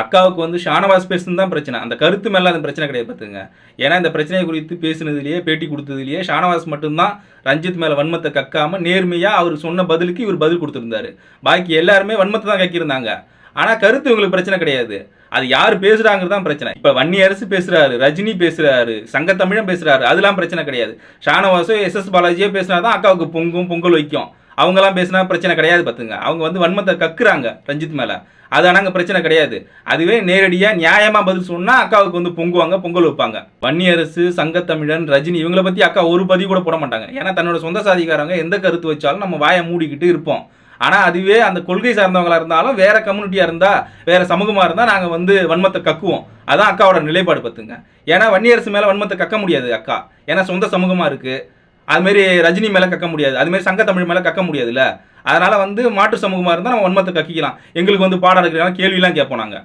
அக்காவுக்கு வந்து ஷானவாஸ் பேசுனது தான் பிரச்சனை. அந்த கருத்து மேல அந்த பிரச்சனை கிடையாது பார்த்துங்க. ஏன்னா இந்த பிரச்சனை குறித்து பேசினதுலேயே பேட்டி கொடுத்ததுலேயே ஷானவாஸ் மட்டும்தான் ரஞ்சித் மேலே வன்மத்தை கக்காமல் நேர்மையாக அவர் சொன்ன பதிலுக்கு இவர் பதில் கொடுத்துருந்தாரு. பாக்கி எல்லாருமே வன்மத்தை தான் கக்கியிருந்தாங்க. ஆனால் கருத்து இவங்களுக்கு பிரச்சனை கிடையாது. அது யார் பேசுகிறாங்கிறது தான் பிரச்சனை. இப்போ வன்னியரசு பேசுகிறாரு, ரஜினி பேசுகிறாரு, சங்கத்தமிழன் பேசுகிறாரு, அதெல்லாம் பிரச்சனை கிடையாது. ஷானவாஸோ எஸ் பாலாஜியோ பேசினா தான் அக்காவுக்கு பொங்கல் வைக்கும். அவங்கெல்லாம் பேசினா பிரச்சனை கிடையாது பார்த்துங்க. அவங்க வந்து வன்மத்தை கக்குறாங்க ரஞ்சித் மேலே, அது ஆனால் பிரச்சனை கிடையாது. அதுவே நேரடியாக நியாயமாக பதில் சொன்னால் அக்காவுக்கு வந்து பொங்கல் வைப்பாங்க. வன்னியரசு, சங்கத்தமிழன், ரஜினி இவங்களை பற்றி அக்கா ஒரு பதிவு கூட போட மாட்டாங்க. ஏன்னா தன்னோட சொந்த சாதிக்காரங்க எந்த கருத்து வச்சாலும் நம்ம வாயை மூடிக்கிட்டு இருப்போம். ஆனால் அதுவே அந்த கொள்கை சார்ந்தவங்களாக இருந்தாலும் வேற கம்யூனிட்டியாக இருந்தால் வேற சமூகமாக இருந்தால் நாங்கள் வந்து வன்மத்தை கக்குவோம். அதான் அக்காவோட நிலைப்பாடு பார்த்துங்க. ஏன்னா வன்னியரசு மேலே வன்மத்தை கக்க முடியாது அக்கா, ஏன்னா சொந்த சமூகமாக இருக்குது. அதுமாரி ரஜினி மேலே கக்க முடியாது, அதுமாரி சங்கத்தமிழ் மேலே கக்க முடியாதுல்ல. அதனால வந்து மாற்று சமூகமாக இருந்தால் நம்ம வன்மத்தை கக்கிக்கலாம். எங்களுக்கு வந்து பாடம் எடுக்கலாம், கேள்வியெல்லாம் கேட்போம் நாங்கள்.